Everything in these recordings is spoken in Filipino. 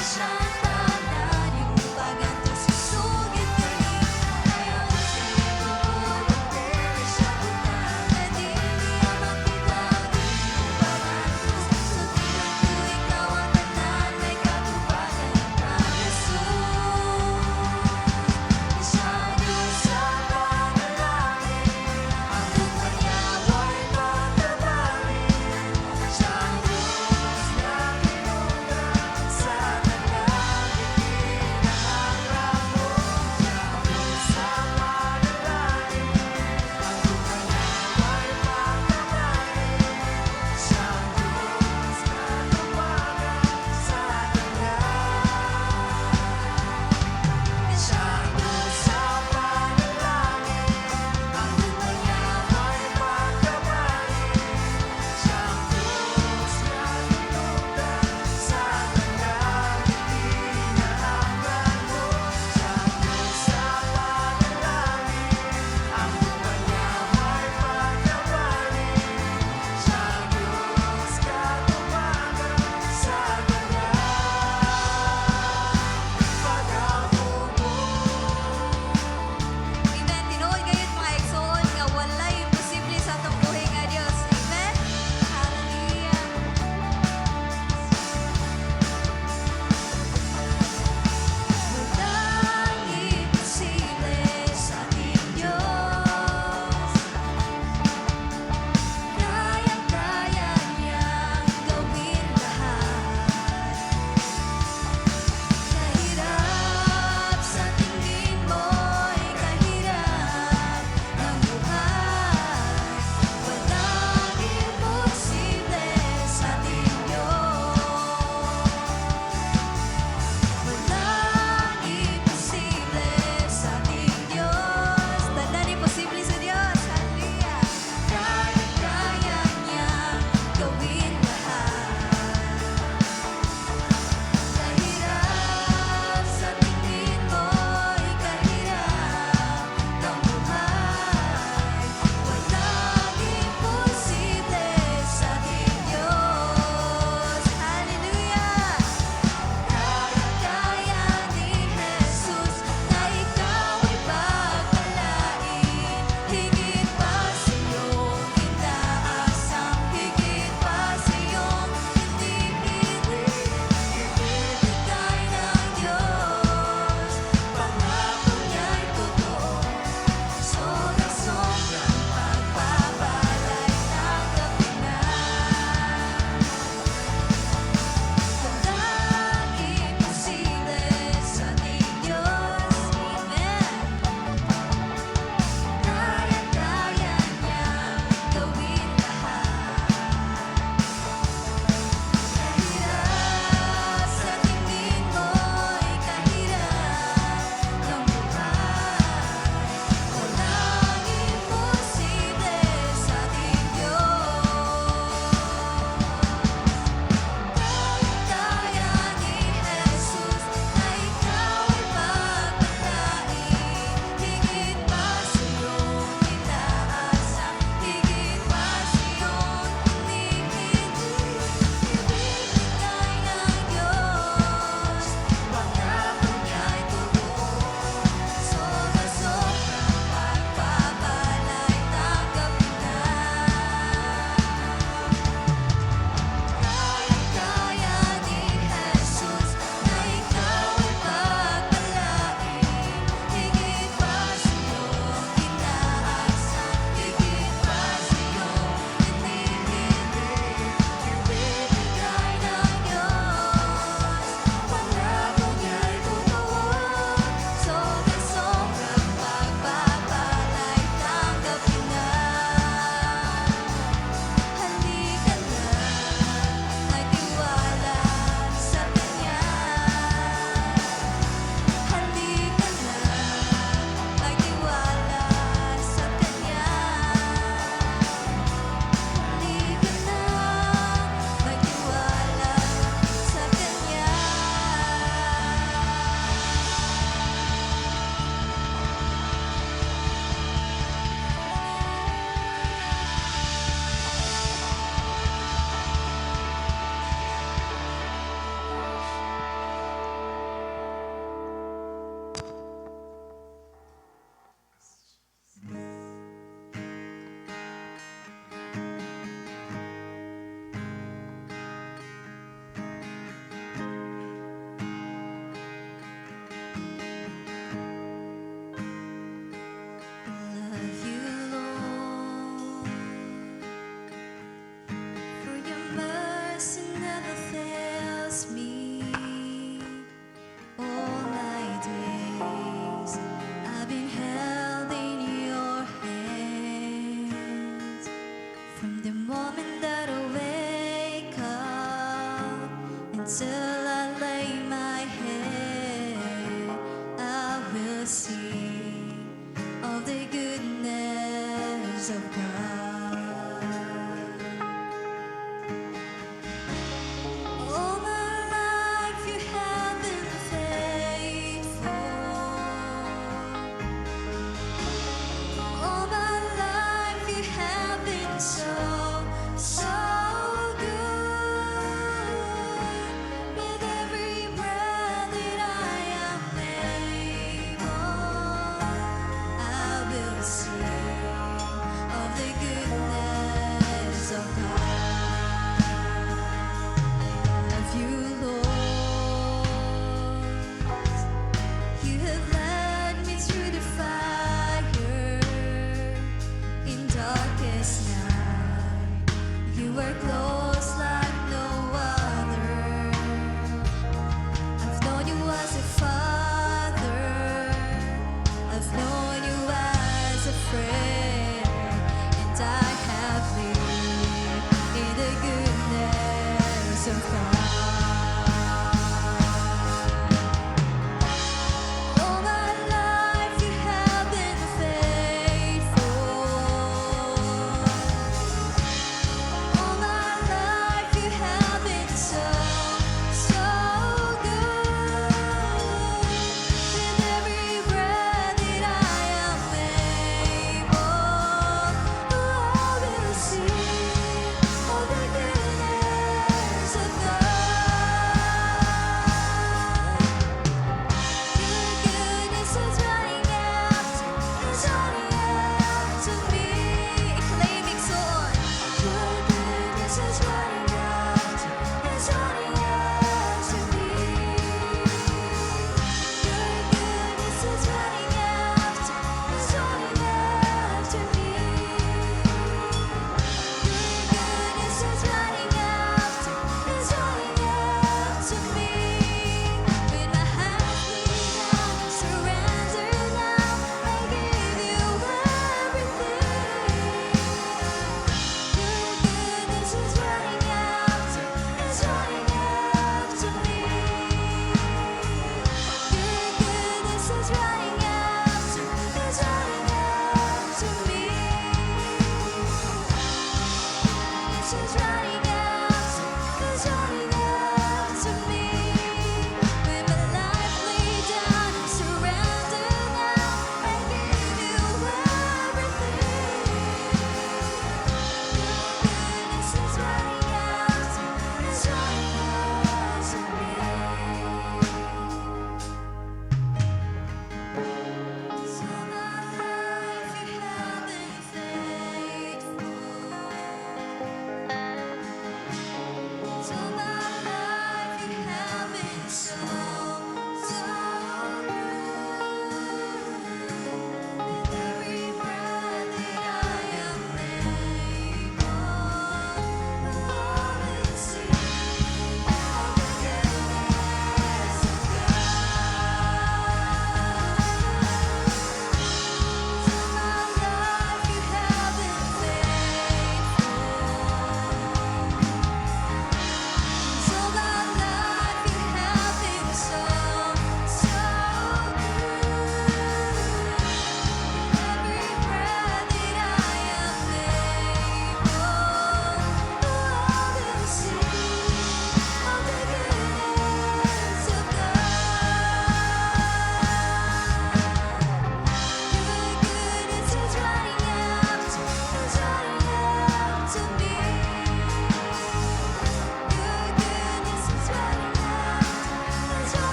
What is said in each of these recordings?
Sa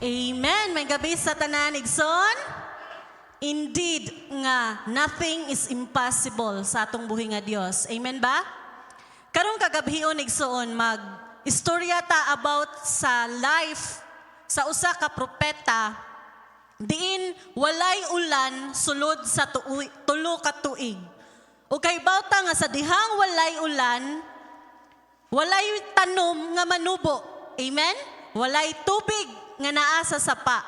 Amen. May gabi sa tanan, igsoon. Indeed nga, nothing is impossible sa atong buhi nga Dios. Amen ba? Karong kagabhion, igsoon, mag-istorya ta about sa life sa usa ka propeta diin walay ulan sulod sa tulo ka tuig. O kay bawta nga sa dihang walay ulan, walay tanom nga manubo. Amen? Walay tubig nga naa sa sapa.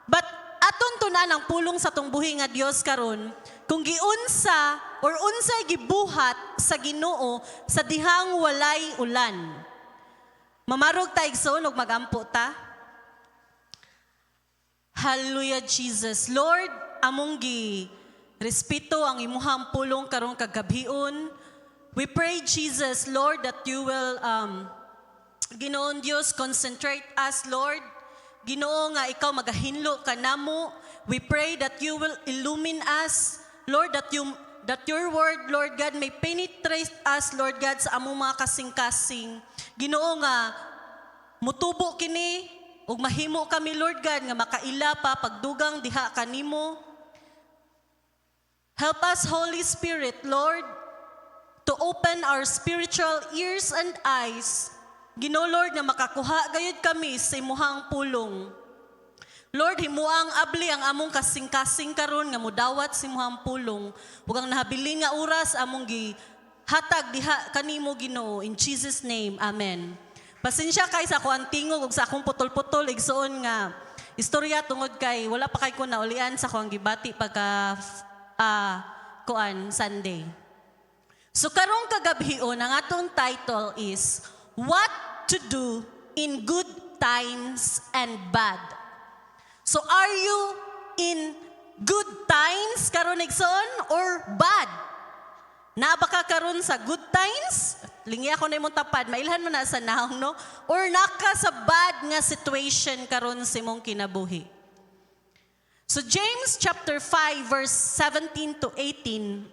But aton tunan ang pulong sa tong buhi nga Dios karon, kung giunsa or unsay gibuhat sa Ginoo sa dihang walay ulan. Mamarog ta igsoon ug magampo ta. Hallelujah Jesus. Lord, among respeto ang imuhang pulong karong kagabhion. We pray Jesus, Lord, that you will Ginoon Dios, concentrate us, Lord. Ginoo nga ikaw magahinlo kanamo. We pray that you will illumine us, Lord, that your word, Lord God, may penetrate us, Lord God, sa among mga kasing-kasing. Ginoo nga mutubo kini ug mahimo kami, Lord God, nga makaila pa pagdugang diha kanimo. Help us, Holy Spirit, Lord, to open our spiritual ears and eyes. Ginoo, Lord, na makakuha gayud kami sa imuhang pulong. Lord, himuang abli ang among kasing-kasing karon nga mudawat sa imuhang pulong. Ug ang nahabilin nga oras among gihatag diha kanimo, Ginoo. In Jesus name, amen. Pasensya kay sa akong tingog ug sa akong putol-putol igsoon nga istorya tungod kay wala pa kay ko naulian sa akong gibati pagka Sunday. So karong kagabhion ang atong title is What to Do in Good Times and Bad. So are you in good times karon igsoon or bad? Na ba ka karon sa good times? Lingi ako na imong tapad, mailhan mo na sa naong, no? Or naka sa bad nga situation karon sa imong kinabuhi. So James chapter 5 verse 17 to 18,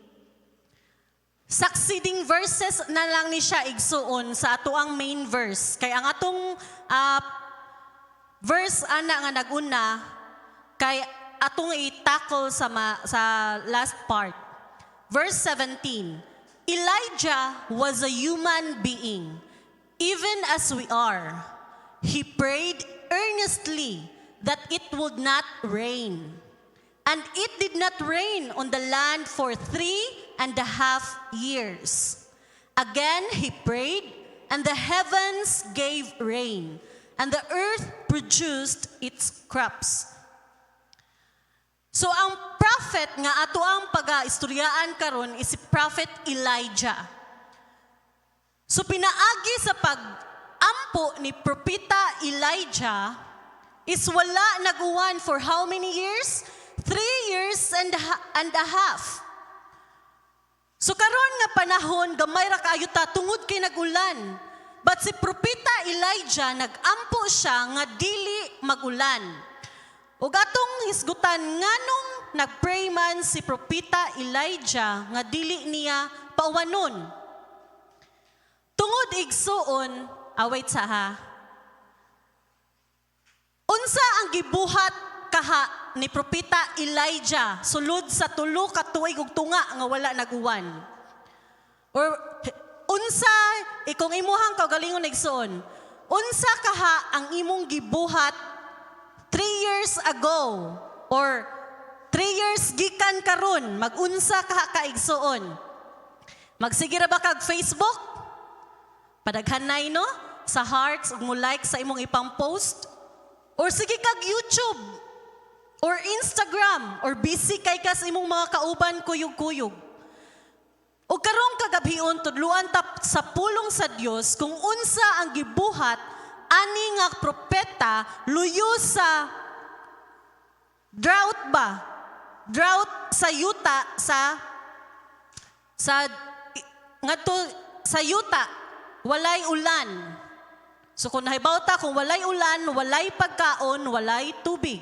succeeding verses na lang ni siya igsuon sa atoang main verse. Kay ang atong verse ana nga naguna, kay atong i-tackle sa last part. Verse 17, Elijah was a human being, even as we are. He prayed earnestly that it would not rain. And it did not rain on the land for 3.5 years. Again he prayed, and the heavens gave rain, and the earth produced its crops. So ang prophet nga ato ang pag-istoryaan karon is si Prophet Elijah. So pinaagi sa pag-ampo ni Propeta Elijah is wala naguwan for how many years? 3 years and a half. So karon nga panahon, gamay ra kaayo ta tungod kay nagulan. But si Propeta Elijah, nag-ampo siya nga dili magulan. O gatong hisgutan, nganong nag-pray man si Propeta Elijah nga dili niya pauwanon. Tungod igsuon, wait sa ha. Unsa ang gibuhat kaha ni Propeta Elijah sulod sa tulo ka tuig ug tunga nga wala naguwan? Or unsa ikong imuhang kaugalingon igsuon? Unsa kaha ang imong gibuhat 3 years ago or 3 years gikan karon? Mag-unsa kaha ka igsuon? Magsige ra ba kag Facebook? Padaghanay no sa hearts ug mo like sa imong ipang post? Or sige kag YouTube or Instagram or busy kay kas imong mga kauban kuyog-kuyog. O karong kagabhion tudluan ta sa pulong sa Dios kung unsa ang gibuhat ani nga propeta luyo sa drought ba? Drought sa yuta sa yuta walay ulan. So kung nahibaw ta kung walay ulan, walay pagkaon, walay tubig.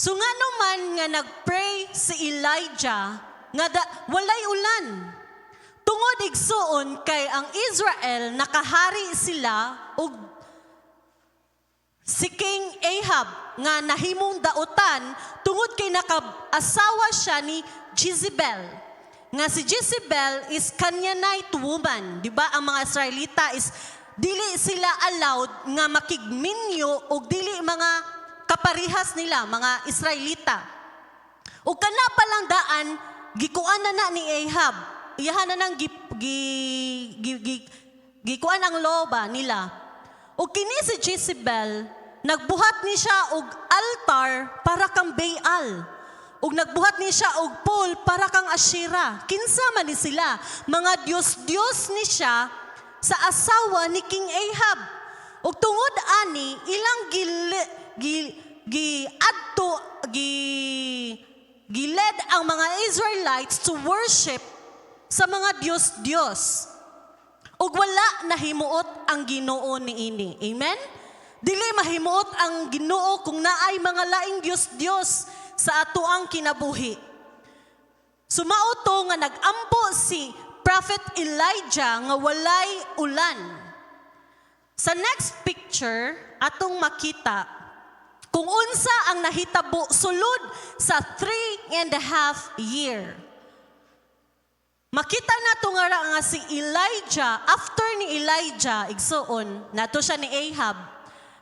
So nga naman nga nagpray si Elijah nga walay ulan. Tungod igsuon kay ang Israel nakahari sila og si King Ahab nga nahimong dautan tungod kay naka-asawa siya ni Jezebel. Nga si Jezebel is Canaanite woman, di ba? Ang mga Israelita is dili sila allowed nga makigminyo o dili mga kaparihas nila, mga Israelita. O kana palang daan, gikuan na ni Ahab. Iyahan na nang gikuan ang loba nila. O kini si Jezebel, nagbuhat ni siya og altar para kang Baal. O nagbuhat ni siya og pole para kang Asherah. Kinsa man ni sila? Mga Diyos-Diyos ni siya sa asawa ni King Ahab. O tungod ani, ilang giled ang mga Israelites to worship sa mga Diyos-Diyos. Ug wala nahimuot ang Ginoo niini. Amen? Dili mahimuot ang Ginoo kung naay mga laing Diyos-Diyos sa atoang kinabuhi. Sumauto nga nagampo si Prophet Elijah nga walay ulan. Sa next picture, atong makita kung unsa ang nahitabo sulod sa 3.5 year. Makita nato nga si Elijah, after ni Elijah, igsuon, nato siya ni Ahab,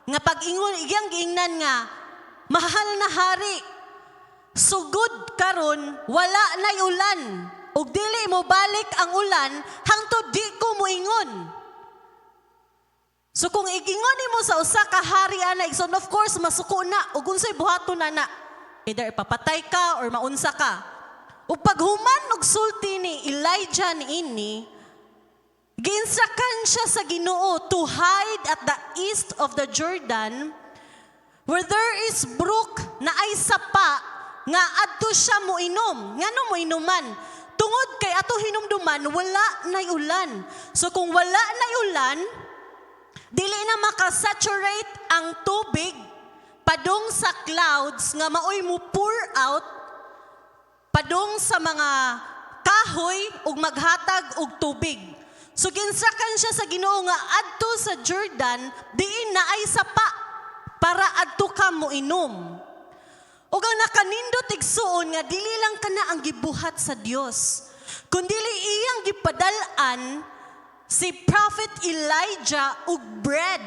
nga pag-ingon, igyang giingnan nga, mahal na hari, sugod karon wala na'y ulan, ug dili mo balik ang ulan, hangtod di ko moingon. So kung igingon mo sa usa ka hari ana, igsoon, of course, masuko na, ug unsay buhaton na, either ipapatay ka or maunsa ka. O paghuman og sulti ni Elijah niini, giinstrakan siya sa Ginoo to hide at the east of the Jordan, where there is brook na ay sapa, nga adto siya moinom. Ngano moinuman? Tungod kay ato hinumduman, wala nay ulan. So kung wala nay ulan, dili na makasaturate ang tubig padung sa clouds nga maoy mo pour out padung sa mga kahoy ug maghatag og tubig. So ginsakan siya sa Ginoo nga adto sa Jordan diin na ay sapa para adto ka mo inom. Ug ang nakanindot igsuon nga dili lang kana ang gibuhat sa Dios, kundi iyang gipadal-an si Prophet Elijah og bread,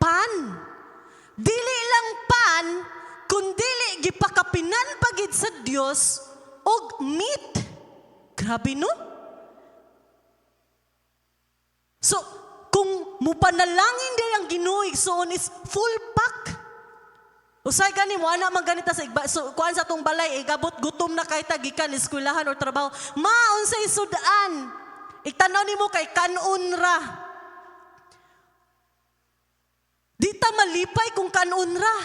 pan. Dili lang pan, kundi gipakapinan pagid sa Dios og meat. Grabe no? So, kung mupanalangin din ang Ginoo igsoon is full pack. Usay gani mo ana man ganita sa igba. So kuan sa tong balay igabot gutom na kay tagikan eskwelahan or trabaho. Unsay sudan? Igtanaw nimo kay kanon ra. Di ta malipay kung kanon ra.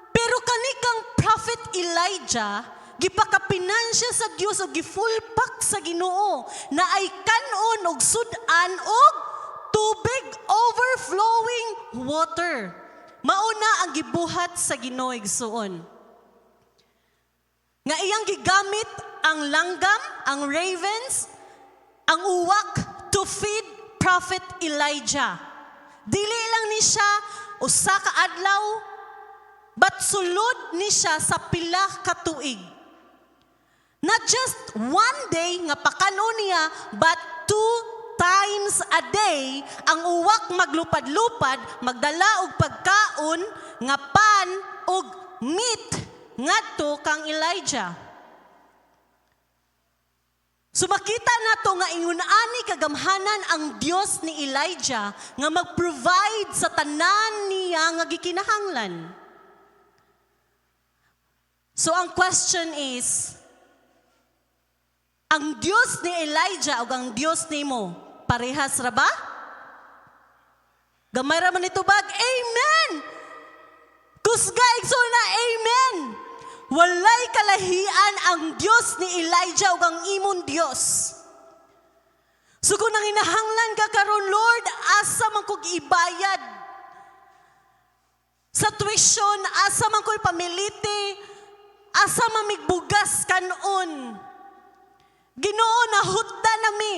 Pero kani kang Prophet Elijah, gipakapinan siya sa Dios og gi-full pack sa Ginoo na ay kanon og sudan og tubig, overflowing water. Mauna ang gibuhat sa Ginoo igsuon. Nga iyang gigamit ang langgam, ang ravens, ang uwak to feed Prophet Elijah. Dili lang ni siya usa ka adlaw, but sulod ni siya sa pila ka tuig. Not just one day nga pakanon niya, but 2 times a day ang uwak maglupad-lupad, magdala og pagkaon nga pan og meat ngadto kang Elijah. So makita nato nga ingon ani kagamhanan ang Dios ni Elijah nga mag-provide sa tanan niya nga gikinahanglan. So ang question is, ang Diyos ni Elijah o ang Diyos ni mo, parehas ra ba? Gamay ra man ito bag? Amen! Kusga igsoon na amen! Walay kalahian ang Diyos ni Elijah o ang imong Diyos. So kung nanginahanglan ka karon, Lord, asa man kog ibayad sa tuition, asa man ko'y pamiliti, asa mamigbugas kanon. Ginoo na hutda nami.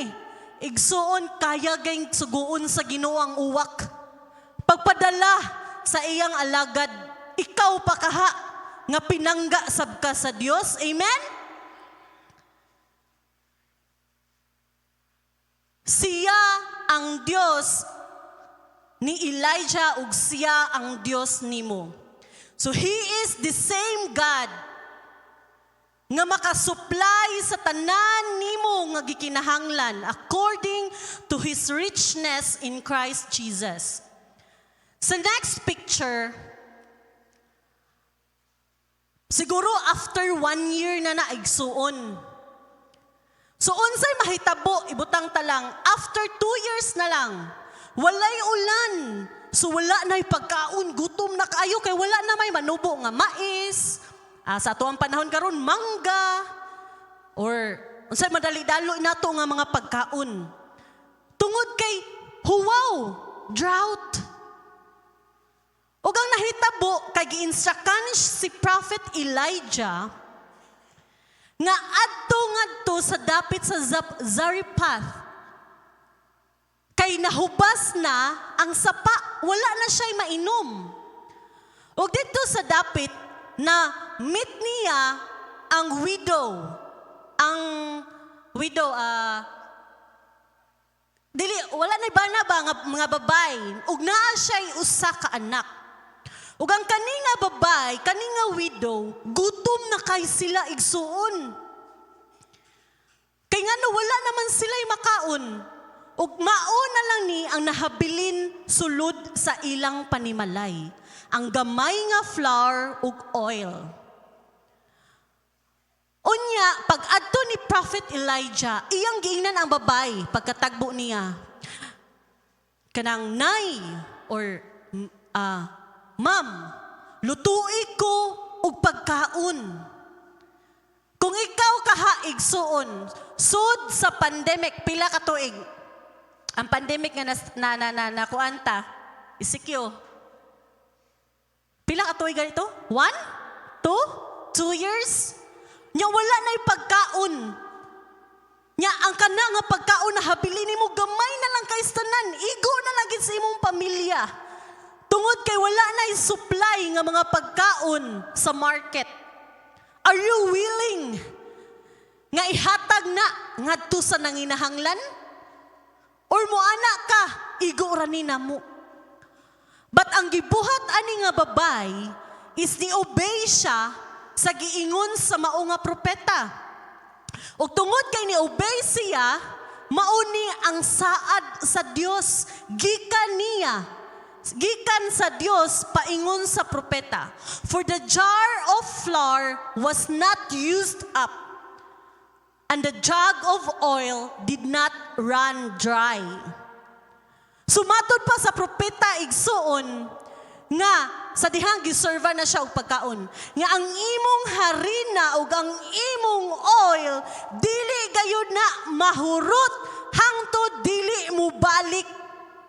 Igsuon kaya gayng suguon sa Ginoo ang uwak. Pagpadala sa iyang alagad, ikaw pa kaha nga pinangga sab ka sa Dios. Amen? Siya ang Dios ni Elijah ug siya ang Dios nimo. So He is the same God nga makasupply sa tanan nimo nga gikinahanglan according to His richness in Christ Jesus. Sa next picture, siguro after 1 year na naigsuon. So unsay mahitabo, ibutang talang, after 2 years na lang, walay ulan. So wala na'y pagkaon, gutom na kayo, kay wala na may manubo nga mais, sa ato ang panahon karon mangga, or unsay madali-dalo nato nga mga pagkaon. Tungod kay huwaw, drought. Ug ang nahitabo, kay gi-instruction si Prophet Elijah, nga adto sa dapit sa Zarephath, kay nahubas na ang sapa, wala na siya'y mainom. Ug dito sa dapit, na meet niya ang widow. Ang widow, wala na ba nga mga babay, ug naa siya'y usa ka anak. Ug ang kaninga babay, kaninga widow, gutom na kay sila igsuon. Kay ngano wala naman sila'y makaon. Ug mauna lang ni ang nahabilin sulod sa ilang panimalay, ang gamay nga flour ug oil. Unya, pag adto ni Prophet Elijah, iyang giingnan ang babay pagkatagbo niya. Kanang nay or ma'am, lutuig ko og pagkaon. Kung ikaw kahaig suon, sud sa pandemic, pila ka tuig? Ang pandemic nga nakuanta, isikyo. Pila ka tuig ganito? 1? 2? 2 years? Nya wala na'y pagkaon. Nya ang kana nga pagkaon na habilin nimo gamay na lang kay tanan, igo na lang gid sa imong pamilya. Tungod kay wala na'y supply nga mga pagkaon sa market. Are you willing nga ihatag na ngadto sa nanginahanglan? Or moana ka, igo ra ni namo. But ang gibuhat ani nga babay is ni-obey siya sa giingon sa mao nga propeta. Ug tungod kay ni-obey siya, mauni ang saad sa Dios gikan niya. Gikan sa Dios paingon sa propeta. For the jar of flour was not used up, and the jug of oil did not run dry. Sumatod pa sa propeta igsuon nga sa dihang giserva na siya og pagkaon nga ang imong harina ug ang imong oil dili gayud na mahurot hangtod dili mo balik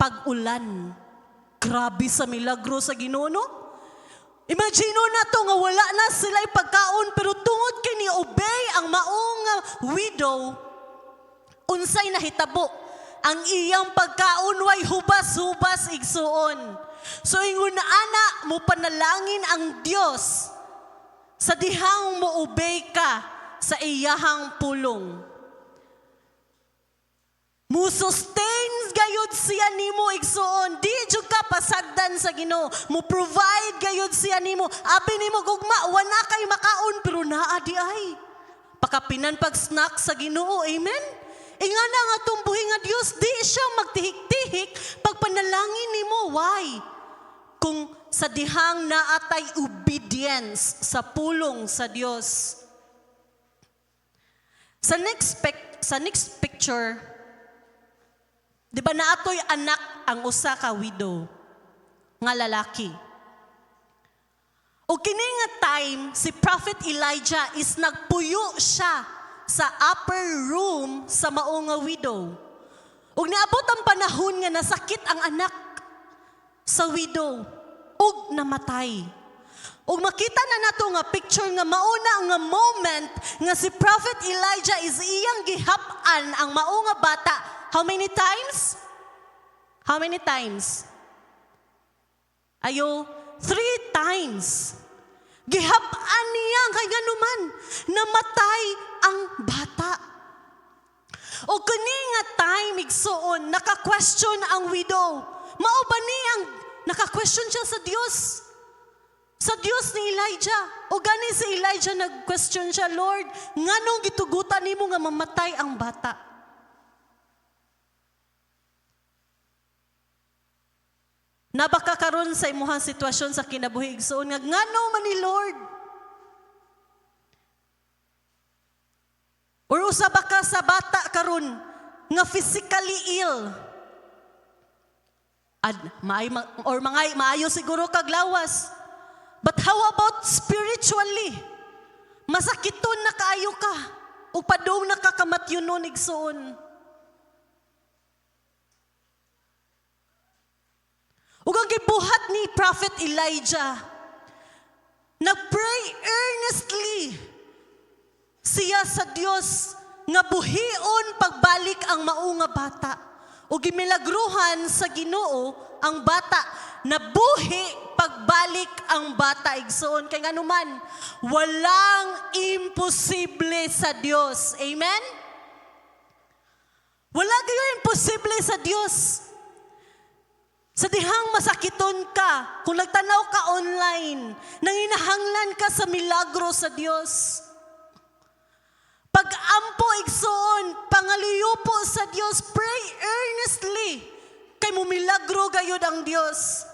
pag-ulan. Grabe sa milagro sa Ginoo, no? Imagine na to nga wala na sila'y pagkaon pero tungod kay ni-obey ang maong widow, unsay nahitabo, ang iyang pagkaon way hubas-hubas igsuon. So ingon ana mo panalangin ang Dios sa dihang mo-obey ka sa iyahang pulong. Mo-sustain gayud siya nimo igsuon. Di jud ka pasagdan sa Ginoo. Mo-provide gayud siya nimo. Abi nimo gugma, wala kay makaon pero naa di ay. Pakapinan pag snack sa Ginoo. Amen? Ingana nga tumbuhi nga Dios, di siya magtihik-tihik pag panalangin nimo. Why? Kung sa dihang naatay obedience sa pulong sa Dios. Sa next picture, di ba naatoy anak ang usa ka widow nga lalaki. O kini nga time, si Prophet Elijah is nagpuyo siya sa upper room sa mao nga widow. Ug naabot ang panahon nga nasakit ang anak sa widow ug namatay. Ug makita na nato nga picture nga mauna nga moment nga si Prophet Elijah is iyang gihap-an ang mao nga bata. How many times? How many times? Ayo, 3 times. Gihab-an niya kay ganuman, namatay ang bata. O kani nga time igsuon, naka-question ang widow. Mao ba niyang naka-question siya sa Dios? Sa Dios ni Elijah. O gani si Elijah nag-question siya, Lord, nganong gitugutan nimo nga mamatay ang bata? Nabaka karon sa imuhang sitwasyon sa kinabuhi igsuon nga ngano man ni Lord? Or usa ba ka sa bata karon nga physically ill? Or maayo siguro kag lawas. But how about spiritually? Masakiton na kaayo ka. O padong nakakamatyonon igsuon. Ug ang gibuhat ni Prophet Elijah, nagpray earnestly siya sa Dios nga buhion pagbalik ang mao nga bata. Ug gimilagruhan sa Ginoo ang bata na buhi pagbalik ang bata igsoon. Kay nganuman, walang imposible sa Dios. Amen? Wala kayo imposible sa Dios. Sa dihang masakiton ka, kung nagtanaw ka online, nanginahanglan ka sa milagro sa Dios. Pag-ampo igsoon, pangaliyupo sa Dios, pray earnestly, kay mo milagro gayud ang Dios.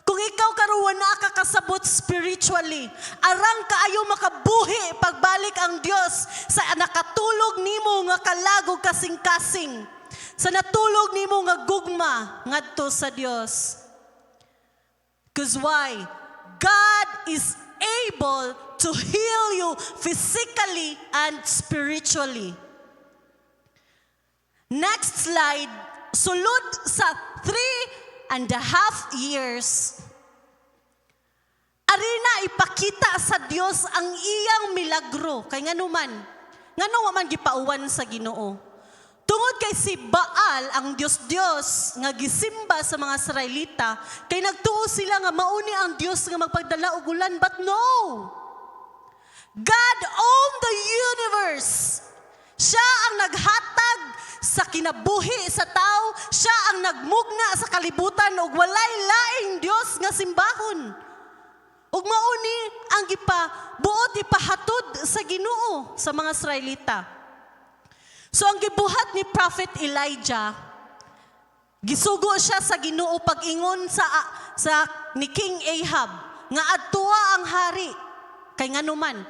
Kung ikaw karuwa na kakasabot spiritually, arang kaayo makabuhi pagbalik ang Dios sa nakatulog nimo nga kalagog kasing-kasing. Sa natulog nimo nga gugma ngadto sa Dios. Because why? God is able to heal you physically and spiritually. Next slide. Sulod sa 3.5 years, arina ipakita sa Dios ang iyang milagro. Kay nganuman, ngano man gipauwan sa Ginoo. Tungod kay si Baal, ang Diyos nga gisimba sa mga Israelita, kay nagtuo sila nga mauni ang Diyos nga magpagdala og ulan, but no! God owned the universe. Siya ang naghatag sa kinabuhi sa tao, siya ang nagmugna sa kalibutan ug walay laing Diyos nga simbahon. Ug mauni ang buot ipahatod sa Ginoo sa mga Israelita. So ang gibuhat ni Prophet Elijah, gisugo siya sa Ginoo pag-ingon sa ni King Ahab nga adtua ang hari kay nganuman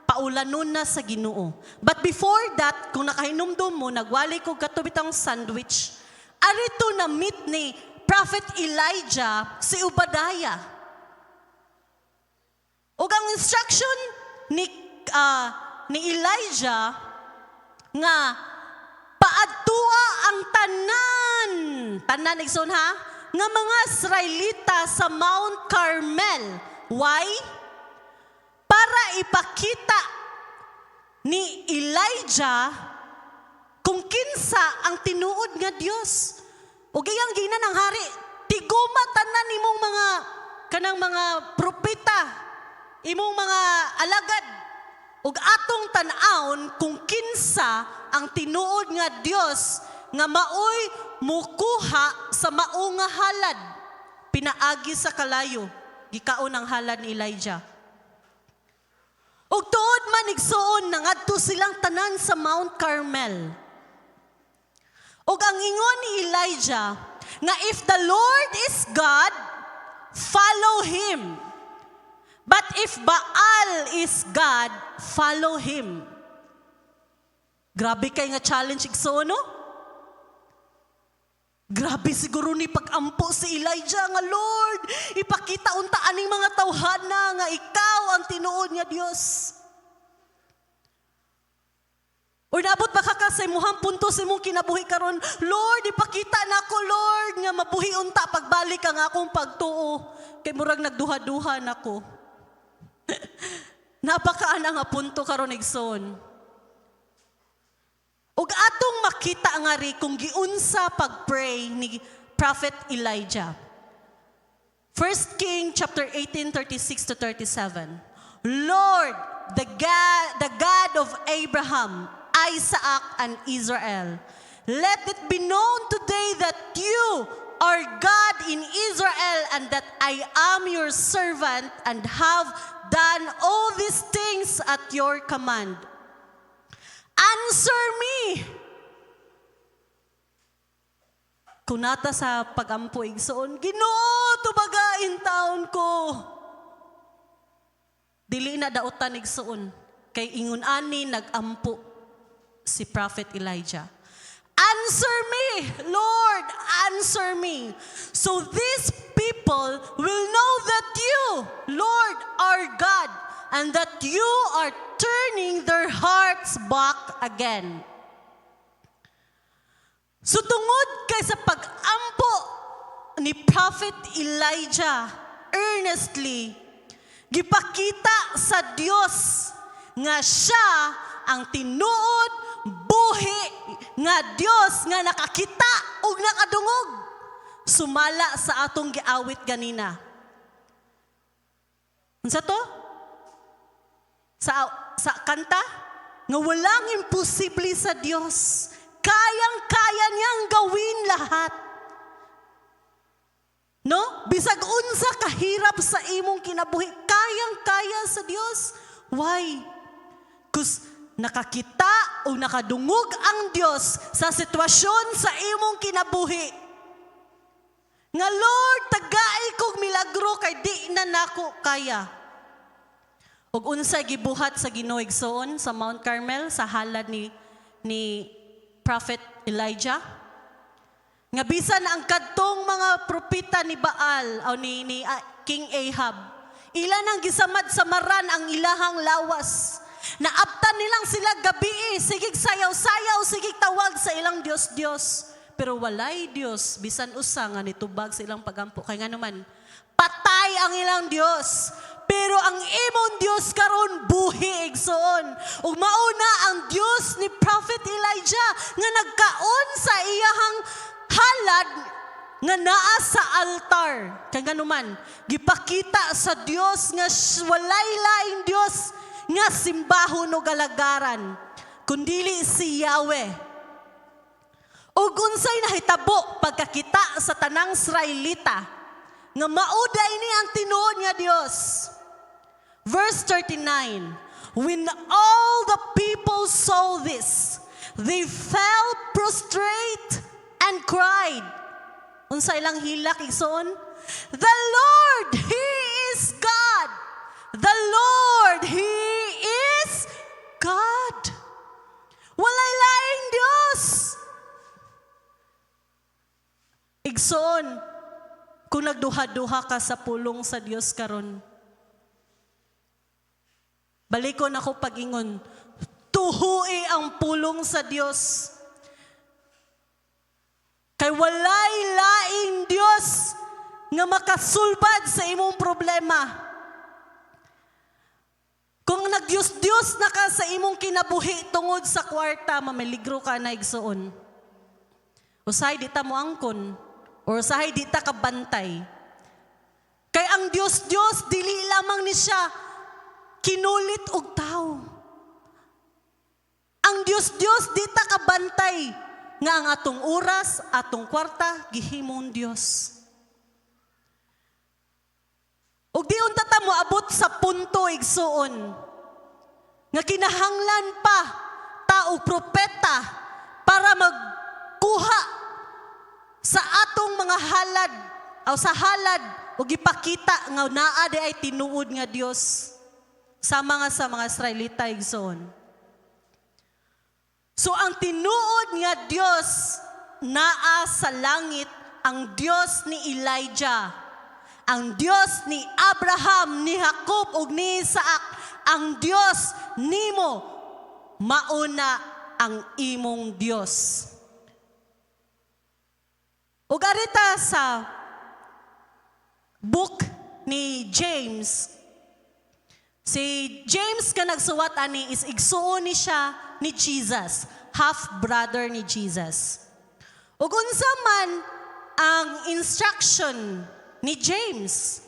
paulanon na sa Ginoo. But before that, kung nakahinumdum mo, nagwali ko katubitang sandwich, arito na meet ni Prophet Elijah si Obadiah. Ug ang instruction ni Elijah nga paadtua ang tanan igsoon ha, nga mga Israelita sa Mount Carmel. Why? Para ipakita ni Elijah kung kinsa ang tinuod nga Dios. Ug iyang gina ng hari, tiguma tanan imong kanang mga propeta, imong mga alagad. Ug atong tan-awon kung kinsa ang tinuod nga Dios nga maoy mukuha sa mao nga halad pinaagi sa kalayo gikaon ang halad ni Elijah. Ug tuod man igsuon nangadto silang tanan sa Mount Carmel. Ug ang ingon ni Elijah nga if the Lord is God, follow Him. But if Baal is God, follow him. Grabe kay nga challenge igsoon, no? Grabe siguro ni pag-ampo si Elijah nga, Lord, ipakita unta aning mga tawhana nga ikaw ang tinuod nga Dios. O naabot ba ka sa imuhang punto sa imong kinabuhi karon, Lord, ipakita nako Lord nga mabuhi unta pagbalik ang akong pagtuo kay murag nagduha-duha nako. Napakaana nga punto karon igsoon. Ug atong makita nga ri kung giunsa pagpray ni Prophet Elijah. 1 King chapter 18, 36 to 37. Lord, the God of Abraham, Isaac, and Israel, let it be known today that you are God in Israel and that I am your servant and have done all these things at your command. Answer me. Kunata sa pagampo igsoon, Ginoo, tubagain taon ko. Dili na dautan igsoon, kay ingon ani nagampo si Prophet Elijah. Answer me, Lord, answer me. So these people will know that you, Lord, are God, and that you are turning their hearts back again. So tungod kay sa pag-ampo ni Prophet Elijah, earnestly, gipakita sa Dios nga siya ang tinuod, buhi nga Dios nga nakakita ug nakadungog. Sumala sa atong giawit ganina. Unsa to? Sa kanta? Nga walang imposible sa Dios. Kayang-kaya niyang gawin lahat. No? Bisag unsa kahirap sa imong kinabuhi, kayang-kaya sa Dios. Why? Because nakakita o nakadungog ang Dios sa sitwasyon sa imong kinabuhi. Nga Lord, tagai kog milagro kay di na nako kaya. Ug unsay gibuhat sa Ginoo igsoon sa Mount Carmel sa halad ni Prophet Elijah? Nga bisan ang kadtong mga propeta ni Baal o ni King Ahab, ilan ang gisamad-samaran ang ilahang lawas. Naaptan nilang sila gabi, sigig sayaw-sayaw, sigig tawag sa ilang Diyos-Diyos. Pero walay Diyos, bisan usa nga nitubag sa ilang pagampo. Kaya nga naman, patay ang ilang Diyos. Pero ang imong Diyos karon buhi igsoon. Ug mauna ang Diyos ni Prophet Elijah nga nagkaon sa iyahang halad nga naa sa altar. Kaya nga naman, gipakita sa Diyos nga walay laing Diyos nga simbahon o galagaran, kundili si Yahweh. Ug unsay nahitabo pagkakita sa tanang Israelita nga mauda ini ang tinuod nga Dios. Verse 39, when all the people saw this, they fell prostrate and cried. Unsa ilang hilak igsoon? The Lord, He is God. The Lord, He is God. Walay laing Dios. Igsoon, kung nagduha-duha ka sa pulong sa Dios karon, balikon ako pag-ingon, tuhui ang pulong sa Dios. Kay walay laing Dios nga makasulbad sa imong problema. Kung nagdiyos-diyos na ka sa imong kinabuhi tungod sa kwarta, mamaligro ka na igsoon. Usahay di ta mo angkon, or usahay di ta kabantay. Kay ang Diyos-Diyos, dili lamang ni siya kinulit og tao. Ang Diyos-Diyos, di ta kabantay nga ang atong oras, atong kwarta, gihimong Diyos. Ug di unta ta mo abot sa punto igsuon nga kinahanglan pa ta og propeta para magkuha sa atong mga halad o sa halad ug ipakita nga naa di ay tinuod nga Dios sa mga Israelita igsuon. So ang tinuod nga Dios naa sa langit, ang Dios ni Elijah, ang Dios ni Abraham, ni Jacob ug ni Isaac, ang Dios nimo, mauna ang imong Dios. Ug arita sa book ni James, si James ka nagsuwat ani is igsuon ni siya ni Jesus, half-brother ni Jesus. Ug unsa man ang instruction ni James.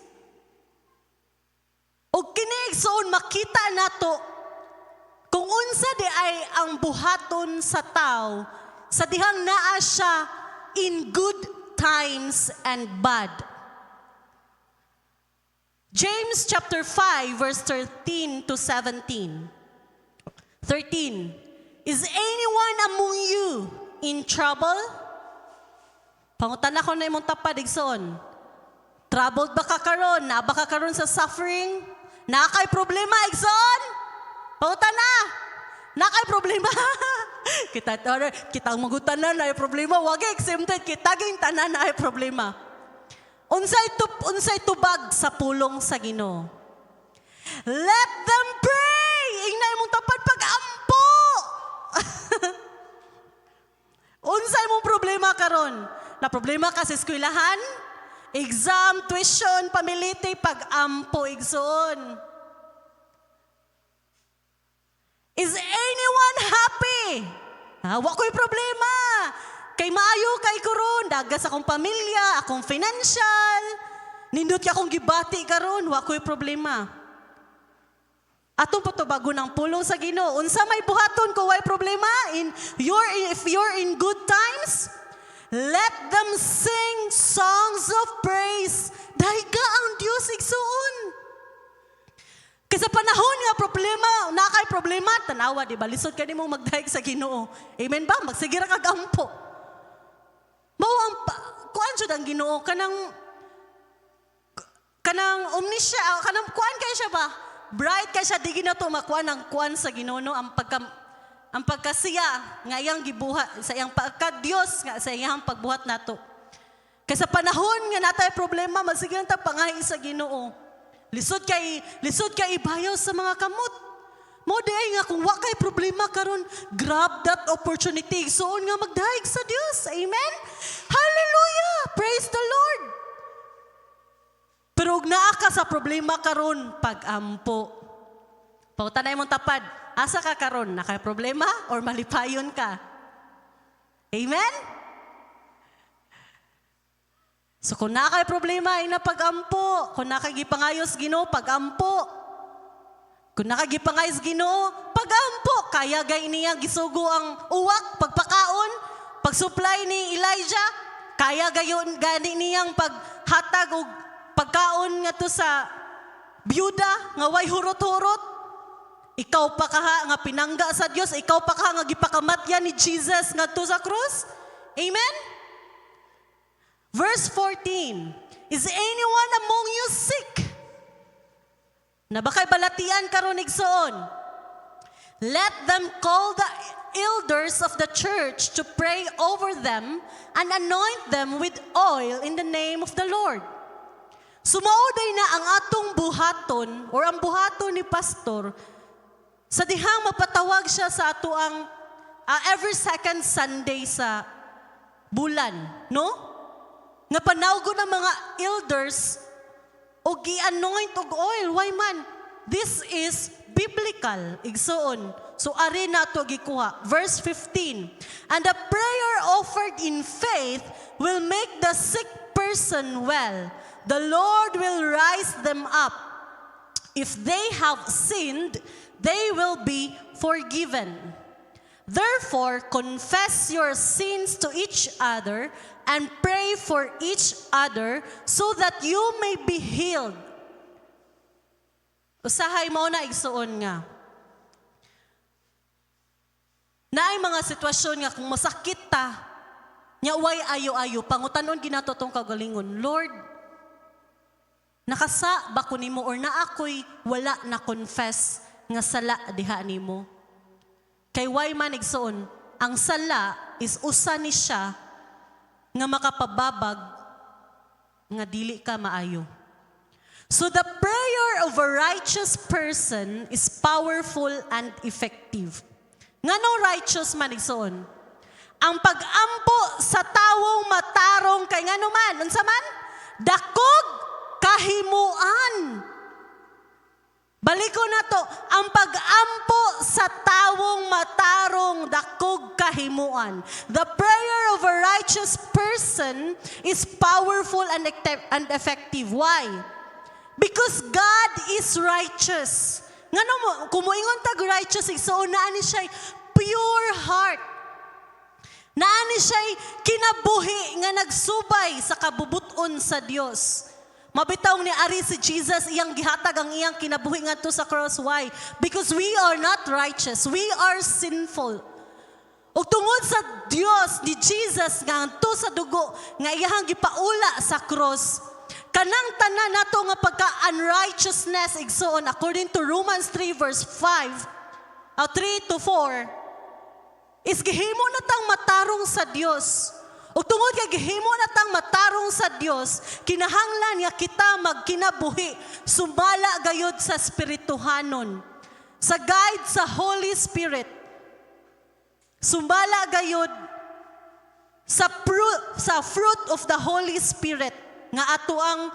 O kini igsoon makita nato kung unsa di ay ang buhaton sa tao sa dihang naa siya in good times and bad. James chapter 5 verse 13 to 17. 13. Is anyone among you in trouble? Pangutan ako na imong tapad igsoon. Troubled ba ka karon? Na ba ka karon sa suffering? Na kay problema igsoon? Pangutan na. Na kay problema. kita magutan na ay problema. Wag exempted kita ging tanan na ay problema. Unsay tubag sa pulong sa Ginoo. Let them pray. Ingnay mong tapad pag-ampo. Unsay mong problema karon? Na problema ka sa eskwelahan? Exam, tuition, pamiliti, pag-ampo, igsoon. Is anyone happy? Wa ko'y problema. Kay maayo kay kuron, dagas akong pamilya, akong financial. Nindot ka akong gibati karon, wa ko'y problema. Atong patubago ng pulong sa Ginoo. Unsa may buhaton ko way problema? If you're in good times, let them sing songs of praise. Dahil ka ang Diyos igsuon. Kasi panahon nga problema, nakay problema, tanawa, di ba? Lisod ka ni mong magdahig sa Ginoo. Amen ba? Magsigira ka gampo. Mawang, kuan siya ang Ginoo, kanang omnisya, kanang kuan kayo siya ba? Bright kayo siya, di gina to makuan ang kuan sa Ginoo, no? Ang pagkasiya, nga iyang gibuhat, sa iyang pagka-Diyos, nga sa iyang pagbuhat nato. Kasi sa panahon nga natay problema, magsigira ta pangahi sa Ginoo. Lisod kay ibayaw sa mga kamot. Mo di ay nga kung wa kay problema karon, grab that opportunity. Soon nga magdahig sa Dios. Amen. Hallelujah. Praise the Lord. Pero ug naa ka sa problema karon, pag-ampo. Pautanay mong tapad, asa ka karon? Nakay problema or malipayon ka? Amen. So kung nakay problema ay napag-ampo, kung nakagipangayos Ginoo, pag-ampo. Kung nakagipangayos Ginoo, pag-ampo. Kaya gay niya gisugo ang uwak, pagpakaon, pag-supply ni Elijah, kaya gayon gani niyang paghatag og pagkaon nga to sa byuda nga way hurot-hurot. Ikaw pa ka nga pinangga sa Dios, ikaw pa ka nga gipakamatyan ni Jesus nga to sa krus. Amen. Verse 14, is anyone among you sick? Na bakay balatian karon igsoon. Let them call the elders of the church to pray over them and anoint them with oil in the name of the Lord. Sumauday na ang atong buhaton or ang buhaton ni pastor sa dihang mapatawag siya sa ato ang every second Sunday sa bulan, no? Nga panawgo ng mga elders o gi-anoint og oil. Why man? This is biblical. Igsoon. So ari na to gikuha. Verse 15. And a prayer offered in faith will make the sick person well. The Lord will rise them up. If they have sinned, they will be forgiven. Therefore, confess your sins to each other and pray for each other so that you may be healed. Usahay mo na igsuon nga. Naay mga sitwasyon nga kung masakit ta, nya way ayo-ayo, pangutanon ginatotong kagalingon, Lord, nakasa ba ko nimo or na ako'y wala na confess nga sala diha nimo. Kay way man igsuon, ang sala is usa ni siya nga makapababag nga dili ka maayo. So the prayer of a righteous person is powerful and effective. Nganong righteous man igsoon? Ang pag-ampo sa tawong matarong kay ngano man, unsa man? Dakog kahimuan. Bali Balik ko na to, ang pag-ampo sa tawong matarong dakog kahimuan. The prayer of a righteous person is powerful and effective. Why? Because God is righteous. Ngano mo, kumuingon tag righteous, so naani siya pure heart. Naani siya kinabuhi nga nagsubay sa kabubuton sa Dios. Mabitaw ni Ari si Jesus, iyang gihatag ang iyang kinabuhi nga to sa cross. Why? Because we are not righteous. We are sinful. Ug tungod sa Dios ni Jesus nga to sa dugo nga iyang gipaula sa cross, kanang tanan nato nga pagka-unrighteousness igsoon according to Romans 3 verse 5, 3 to 4, is gihimo na tang matarong sa Dios. Ug tungod kay gihimo na tang matarong sa Dios, kinahanglan nga kita magkinabuhi sumala gayud sa espirituhanon, sa guide sa Holy Spirit, sumala gayud sa fruit of the Holy Spirit nga ato ang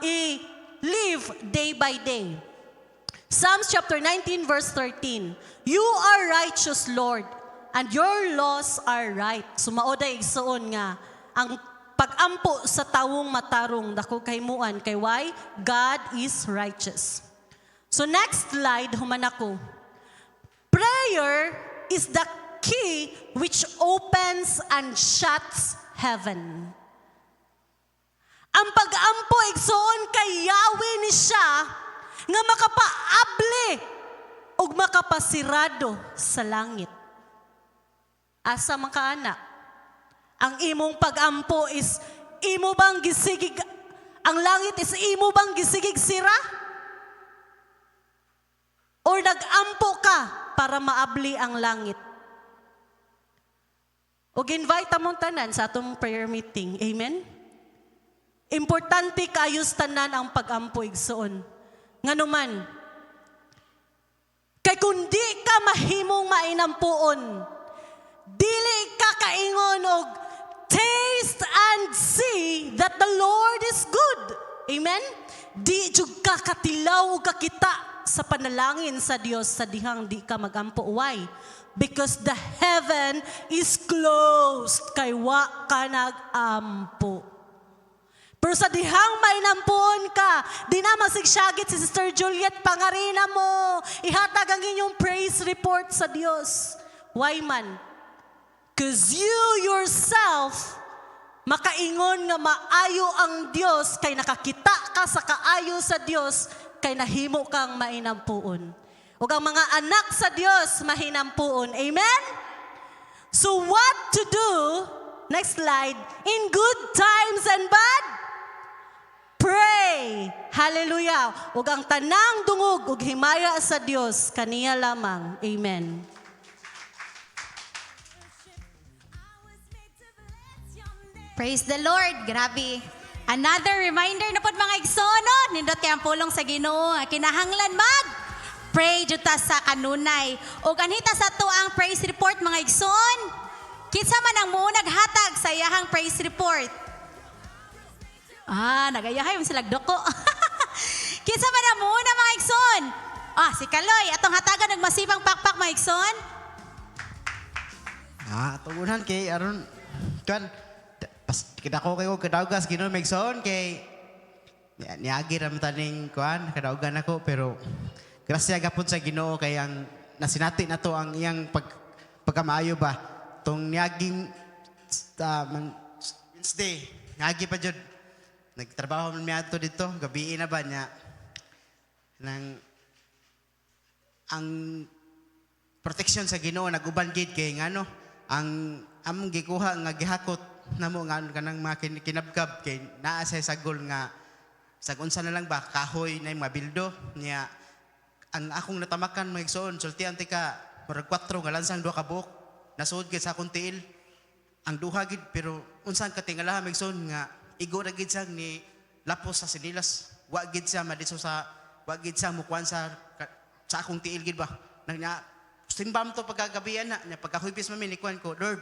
i-live day by day. Psalms chapter 19 verse 13. You are righteous, Lord, and your laws are right. Sumaoday igsoon nga ang pag-ampo sa tawong matarong dako kahimuan kay why? God is righteous. So next slide human ako. Prayer is the key which opens and shuts heaven. Ang pag-ampo igsoon kay Yahweh ni siya nga makapaabli ug makapasirado sa langit. Asa man ka anak? Ang imong pag-ampo is imo bang gisigig ang langit is imo bang gisigig sira? Or nag-ampo ka para maabli ang langit? Ug invite among tanan sa atong prayer meeting. Amen? Importante kaayos tanan ang pag-ampo igsoon. Nganuman, kay kundi ka mahimong mainampuon, dili ka kaingon og taste and see that the Lord is good. Amen? Di jud ka katilaw o kakita sa panalangin sa Dios sa dihang di ka magampo. Why? Because the heaven is closed kay wa ka nagampo. Pero sa dihang mainampuon ka, di na masigsyagit si Sister Juliet, pangarina mo, ihatag ang inyong praise report sa Dios. Why man? Because you yourself, makaingon nga maayo ang Dios, kay nakakita ka sa kaayo sa Dios, kay nahimo kang mainampuon. Ug ang mga anak sa Dios, mahinampuon. Amen? So what to do, next slide, in good times and bad? Pray. Hallelujah. Ug ang tanang dungog ug himaya sa Dios kaniya lamang. Amen. Praise the Lord. Grabe. Another reminder na pod mga igsoon, nindot kay ang pulong sa Ginoo. Kinahanglan pray jud ta sa kanunay. Ug anhita sa tuang praise report mga igsoon. Kinsa man ang muunag hatag sa iyahang praise report? Nagayahay mo silag doko. Kinsa man ang muna mga igsoon? Si Kaloy, atong hatagan ng masibang pakpak mga igsoon. Tungunan kay aron kan kita ko kayo kadaugas Ginoo mga igsoon kay niagi ram taning kuan kadaugan ako pero grasya gapon sa Ginoo kay ang nasinati nato ang iyang pagkamaayo ba tong niaging Wednesday niagi pa jud. Nagtrabaho man miya to dito, gabi na ba niya ang protection sa Ginoo naguban gid kay ngano ang among gikuha nga gihakot namo nga kanang mga kinabkab kay naa sa sagol nga sag unsa na lang ba kahoy na mga bildo niya ang akong natamakan mga igsoon sultian tika murag 4 nga lansang 2 ka buok nasuod gid sa akong tiil ang duha gid pero unsan katingalaha mga igsoon nga igo ra gid sang ni lapos sa sinilas wa gid sa madiso sa wa gid sa mukuan sa akong tiil gid ba nang simbam to pagkagabian na pagkahuybis mamin ikuan ko Lord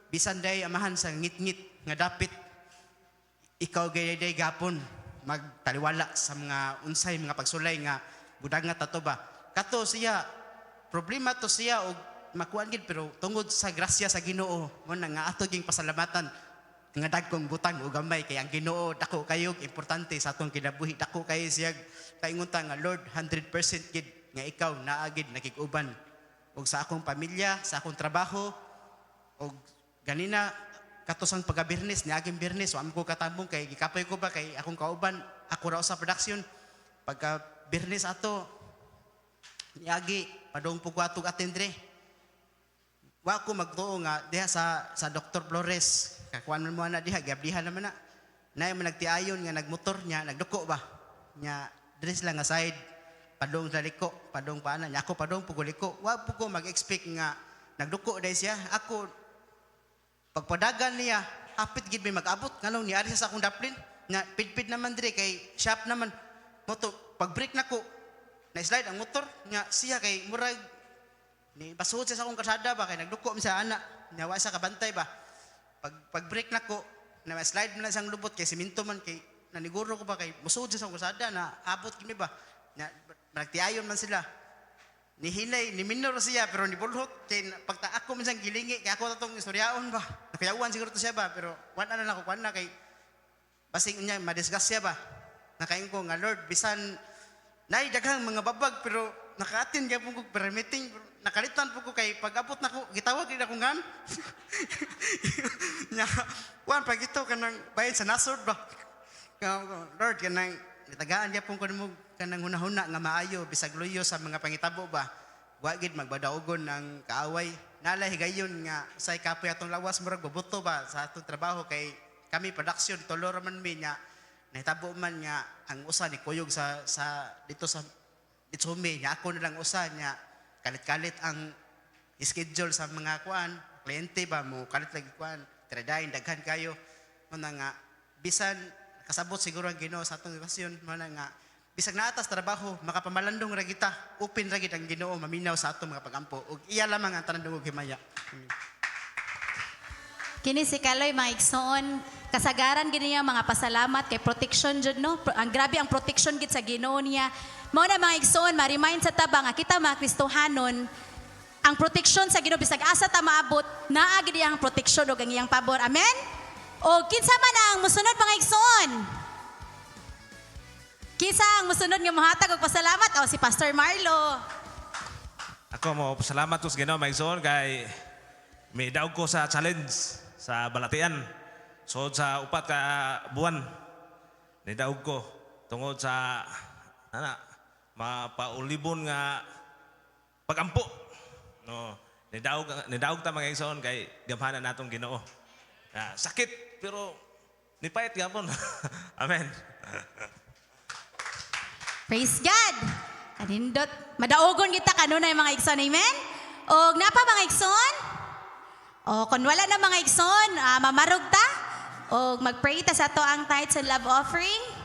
bisan day amahan sa ngit-ngit nga dapit ikaw gayday gapon magtaliwala sa mga unsay mga pagsulay nga budang nga tato ba. Kato siya, problema to siya og makuan gid pero tungod sa grasya sa Ginoo mo na nga ato ging pasalamatan nga dagkong butang o gamay kay ang Ginoo dako kayo importante sa atong kinabuhi dako kayo siya kaingunta nga Lord 100% gid nga ikaw naagid nakig-uban og sa akong pamilya sa akong trabaho og ganina katosang pagabirnis ni aging birnis wa ko katambong kay gikapoy ko ba kay akong kauban ako ra sa production pagka birnis ato niagi padong po ko atong atendre wa ko magtuo nga diha sa Dr. Flores kakuan mo na diha gablihan naman na nay man nagtiayon nga nagmotor niya nagduko ba nya dress lang nga side padong sa liko padong paana nya ako padong puguliko wa po ko mag-expect nga nagduko dai siya ako pagpadagan niya apit gid may mag-abot nganong niari sa akong daplin nga pidpid naman dire kay shop naman moto pag break nako na slide ang motor nya siya kay murag ni basuod siya sa akong kasada ba kay nagduko mi sa ana nya wa sa kabantay ba pag break nako na slide man lang sang lubot kay siminto man kay naniguro ko ba kay musuod siya sa akong kasada na abot kini ba nya nagtiayon man sila ni hinay ni minor siya pero ni bulhot kay pagta ako minsan gilingi kay ako tatong istoryaon ba nakayawan siguro to siya ba pero wala na ako kwan na kay basing unya madiscuss siya ba nakain ko nga Lord bisan nay daghang mga babag pero nakaatin gyapon ko prayer meeting nakalitan po ko kay pag-abot na ko gitawag gid ako ngan nya wan pag ito kanang bayan sa nasod ba Lord kanang nitagaan gyapon ko nimo kanang hunahuna nga maayo bisag luyo sa mga pangitabo ba wa gid magbadaogon ng kaaway nalay higayon nga say kapoy atong lawas murag boboto ba sa atong trabaho kay kami production tulo ra man mi nya nahitabo man nga ang usa ni kuyog sa dito sa Itsumi nya ako na lang usa nya kalit-kalit ang schedule sa mga kuan kliyente ba mo kalit lagi kuan tradain daghan kayo mo na nga bisan kasabot siguro ang Ginoo sa atong relasyon mo na nga bisag naatas trabaho makapamalandong ra kita open ra gid ang Ginoo maminaw sa atong mga pagampo ug iya lamang ang tanan dungog himaya. Kini si Kaloy mga igsoon, kasagaran gid niya mga pasalamat kay protection jud no. Ang grabe ang protection gid sa Ginoo niya. Mao na mga igsoon, ma-remind sa taba nga kita mga Kristohanon, ang protection sa Ginoo bisag asa ta maabot, naa gid ang protection ug ang iyang pabor. Amen. O kinsa man ang mosunod mga igsoon? Kisa ang musunod nga mohatag og pasalamat o si Pastor Marlo. Ako mo salamat ko sa Ginoo mga igsoon kay may daog ko sa challenge sa Balatian. So sa upat ka buwan ni daog ko tungod sa mapaulibon nga pagampo. No, ni daog ta mga igsoon kay gamhanan natong Ginoo. Sakit pero nipayat gyapon. Amen. Praise God. Kanindot. Madaogon kita kanunay mga igsoon. Amen? O napa mga igsoon? O kung wala na mga igsoon, mamarog ta. O mag-pray ta sa to ang tithes and love offering.